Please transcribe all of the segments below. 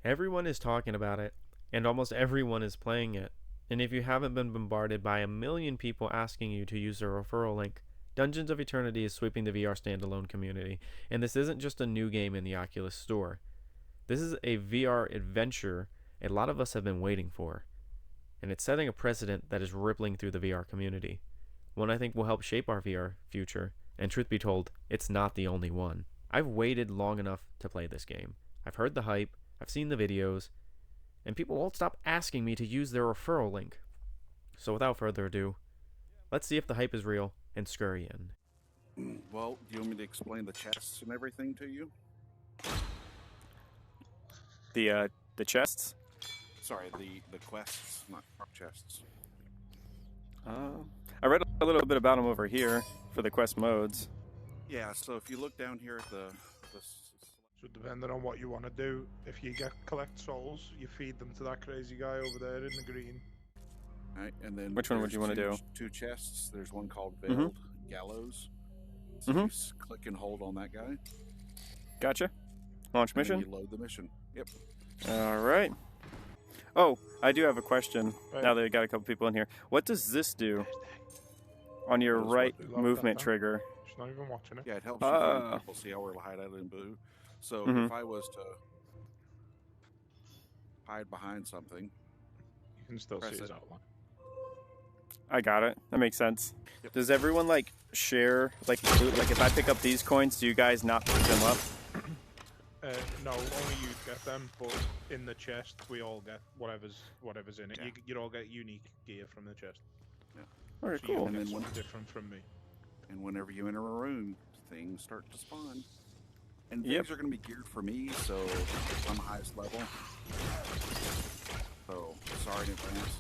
Everyone is talking about it, and almost everyone is playing it. And if you haven't been bombarded by a million people asking you to use their referral link, Dungeons of Eternity is sweeping the VR standalone community. And this isn't just a new game in the Oculus Store. This is a VR adventure a lot of us have been waiting for. And it's setting a precedent that is rippling through the VR community. One I think will help shape our VR future, and truth be told, it's not the only one. I've waited long enough to play this game. I've heard the hype, I've seen the videos, and people won't stop asking me to use their referral link. So without further ado, let's see if the hype is real and scurry in. Well, do you want me to explain the chests and everything to you? The chests? Sorry, the quests, not chests. I read a little bit about them over here for the quest modes. Yeah, so if you look down here at the So depending on what you want to do, if you collect souls, you feed them to that crazy guy over there in the green. right, and then Which one would you want to do? Two chests. There's one called Veiled Gallows. So you click and hold on that guy. Gotcha. Launch And then mission. you load the mission. Yep. All right. Oh, I do have a question. Right. Now that I got a couple people in here, what does this do on your What does right what do? movement Load that trigger? She's not even watching it. Yeah, it helps you find people. See how we're highlighted in blue. So if I was to hide behind something, You can still Press see his it. outline. I got it. That makes sense. Yep. Does everyone like share like loot? Like if I pick up these coins, do you guys not pick them up? No, only you get them, but in the chest we all get whatever's in it. Yeah. You'd all get unique gear from the chest. All right, So you cool. get And then something one- different from me. and whenever you enter a room, things start to spawn. And Yep. things are going to be geared for me, so I'm the highest level. So, sorry in advance.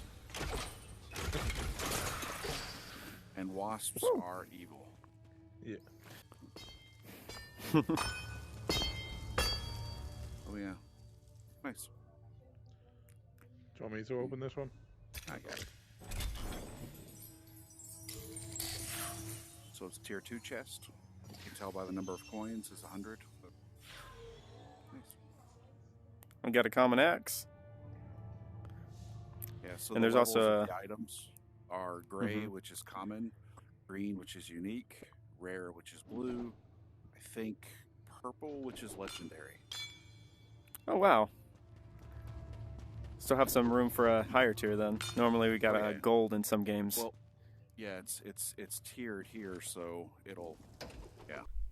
And wasps are evil. Yeah. Oh, yeah. Nice. Do you want me to open this one? I got it. So it's tier 2 chest. You can tell by the number of coins is 100. But nice. I got a common axe. Yeah, so And the there's levels also of the items are gray, which is common, green, which is unique, rare, which is blue, I think purple, which is legendary. Oh wow. Still have some room for a higher tier then. Normally we got Oh, a yeah. gold in some games. Well, yeah, it's tiered here, so it'll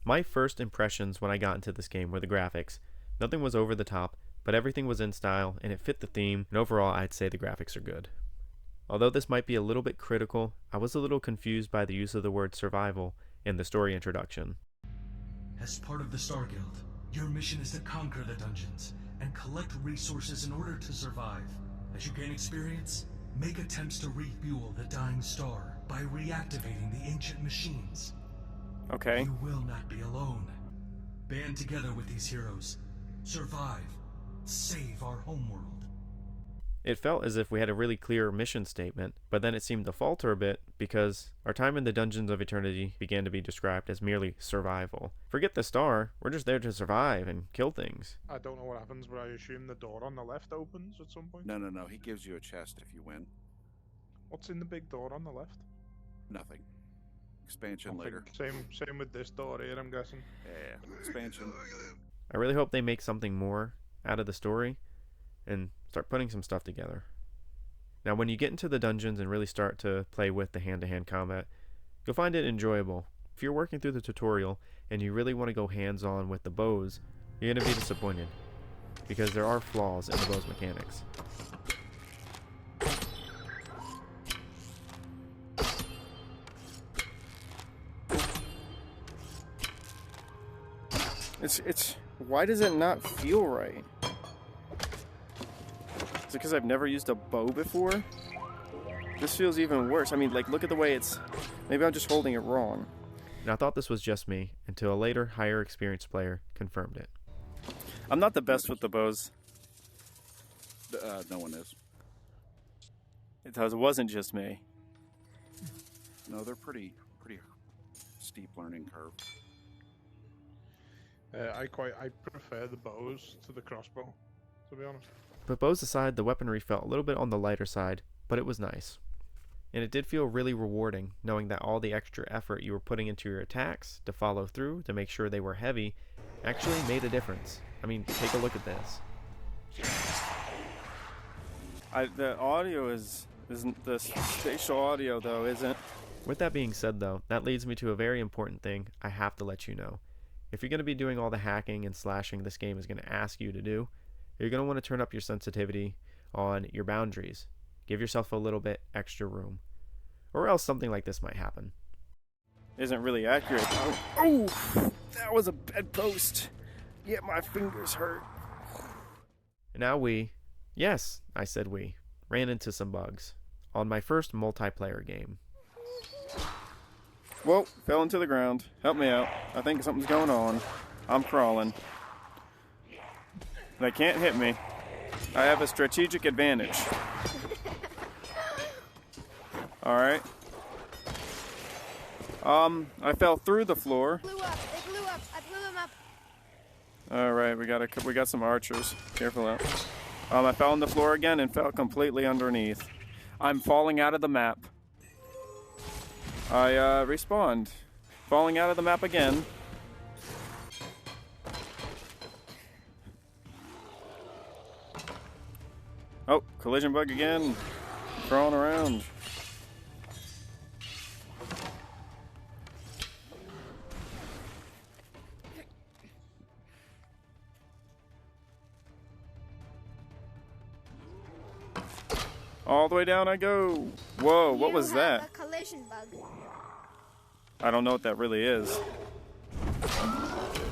My first impressions when I got into this game were the graphics. Nothing was over the top, but everything was in style and it fit the theme, and overall I'd say the graphics are good. Although this might be a little bit critical, I was a little confused by the use of the word survival in the story introduction. As part of the Star Guild, your mission is to conquer the dungeons and collect resources in order to survive. As you gain experience, make attempts to refuel the dying star by reactivating the ancient machines. Okay. You will not be alone. Band together with these heroes. Survive. Save our homeworld. It felt as if we had a really clear mission statement, but then it seemed to falter a bit because our time in the Dungeons of Eternity began to be described as merely survival. Forget the star, we're just there to survive and kill things. I don't know what happens, but I assume the door on the left opens at some point. no. He gives you a chest if you win. What's in the big door on the left? Nothing. Expansion Nothing. later. Same with this door here, I'm guessing. Yeah, expansion. I really hope they make something more out of the story and start putting some stuff together. Now, when you get into the dungeons and really start to play with the hand-to-hand combat, you'll find it enjoyable. If you're working through the tutorial and you really want to go hands-on with the bows, you're going to be disappointed because there are flaws in the bow's mechanics. It's why does it not feel right? Is it because I've never used a bow before? This feels even worse. I mean, like, look at the way it's... Maybe I'm just holding it wrong. And I thought this was just me until a later, higher experienced player confirmed it. I'm not the best with the bows. No one is. It wasn't just me. No, they're pretty steep learning curve. I prefer the bows to the crossbow. to be honest. But bows aside, the weaponry felt a little bit on the lighter side, but it was nice. And it did feel really rewarding knowing that all the extra effort you were putting into your attacks to follow through to make sure they were heavy actually made a difference. I mean, take a look at this. The audio isn't the spatial audio though, isn't? With that being said though, that leads me to a very important thing I have to let you know. If you're going to be doing all the hacking and slashing this game is going to ask you to do, you're going to want to turn up your sensitivity on your boundaries. Give yourself a little bit extra room. Or else something like this might happen. Isn't really accurate. Oh, that was a bedpost. Yeah, my fingers hurt. And now yes, I said we, ran into some bugs on my first multiplayer game. Whoa, fell into the ground. Help me out. I think something's going on. I'm crawling. They can't hit me. I have a strategic advantage. Alright. I fell through the floor. They blew up. I blew them up. Alright, we got some archers. Careful out. I fell on the floor again and fell completely underneath. I'm falling out of the map. I respawned. Falling out of the map again. Oh, collision bug again. Crawling around. All the way down I go. Whoa, what was that? A collision bug. I don't know what that really is.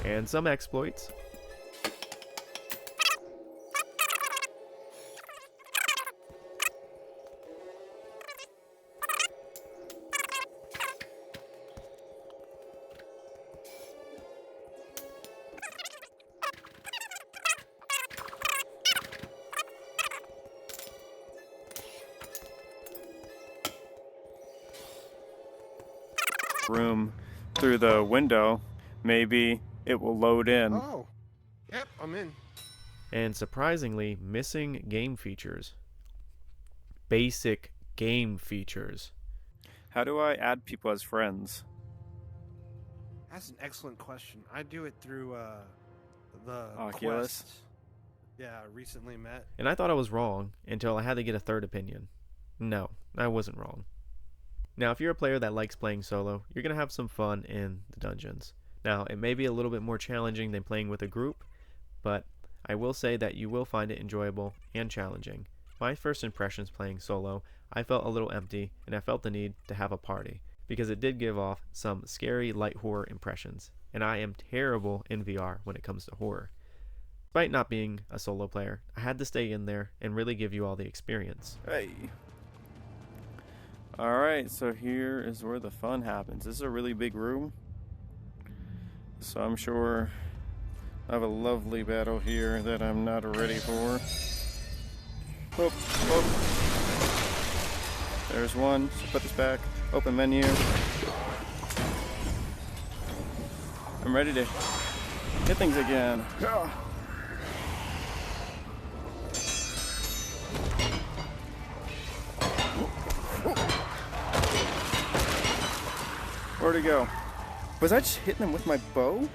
And some exploits. Room through the window, maybe it will load in. Oh, yep, I'm in. And surprisingly, missing game features. Basic game features. How do I add people as friends? That's an excellent question. I do it through the Oculus? Quest. Yeah, recently met. And I thought I was wrong until I had to get a third opinion. No, I wasn't wrong. Now, if you're a player that likes playing solo, you're going to have some fun in the dungeons. Now, it may be a little bit more challenging than playing with a group, but I will say that you will find it enjoyable and challenging. My first impressions playing solo, I felt a little empty, and I felt the need to have a party, because it did give off some scary light horror impressions, and I am terrible in VR when it comes to horror. Despite not being a solo player, I had to stay in there and really give you all the experience. Hey. Alright, so here is where the fun happens. This is a really big room. So I'm sure I have a lovely battle here that I'm not ready for. Oh, oh. There's one. So put this back. Open menu. I'm ready to hit things again. Where'd he go? Was I just hitting him with my bow?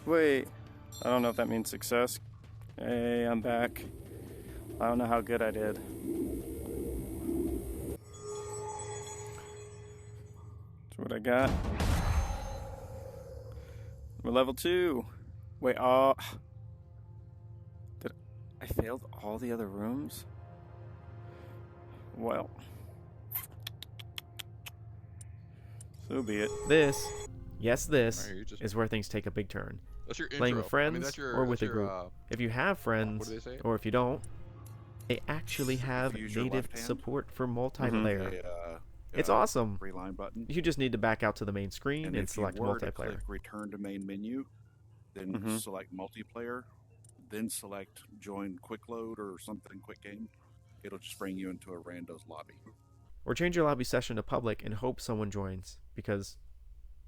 Wait, I don't know if that means success. Hey, I'm back. I don't know how good I did. That's what I got. We're level 2. Wait, I failed all the other rooms? Well, so be it. This, yes this, Alright, you just- is where things take a big turn. That's your Playing with intro. I mean, friends that's your, or with a that's your, group. If you have friends, what do they say? or if you don't, they actually have Use your native left hand. support for multiplayer. It's a awesome. reline button. You just need to back out to the main screen And and if select you were to multiplayer. click return to main menu, then Mhm. select multiplayer, then select join quick load or something quick game. It'll just bring you into a rando's lobby. Or change your lobby session to public and hope someone joins, because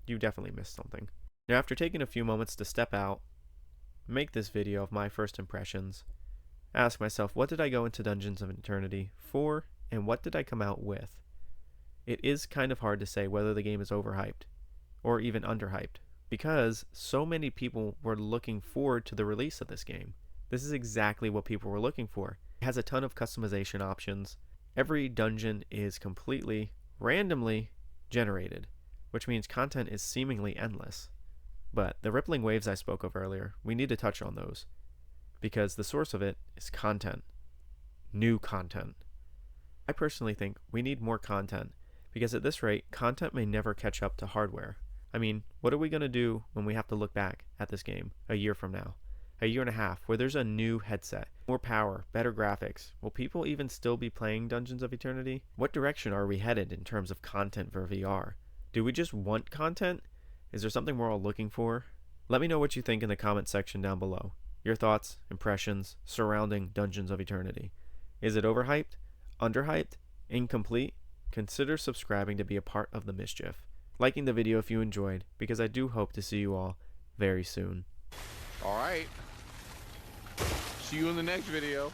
you definitely missed something. Now, after taking a few moments to step out, make this video of my first impressions, ask myself, what did I go into Dungeons of Eternity for, and what did I come out with? It is kind of hard to say whether the game is overhyped or even underhyped, because so many people were looking forward to the release of this game. This is exactly what people were looking for. It has a ton of customization options. Every dungeon is completely randomly generated, which means content is seemingly endless. But the rippling waves I spoke of earlier, we need to touch on those, because the source of it is content. New content. I personally think we need more content, because at this rate, content may never catch up to hardware. I mean, what are we going to do when we have to look back at this game a year from now? A year and a half, where there's a new headset, more power, better graphics. Will people even still be playing Dungeons of Eternity? What direction are we headed in terms of content for VR? Do we just want content? Is there something we're all looking for? Let me know what you think in the comment section down below. Your thoughts, impressions surrounding Dungeons of Eternity. Is it overhyped? Underhyped? Incomplete? Consider subscribing to be a part of the mischief. Liking the video if you enjoyed, because I do hope to see you all very soon. All right. See you in the next video.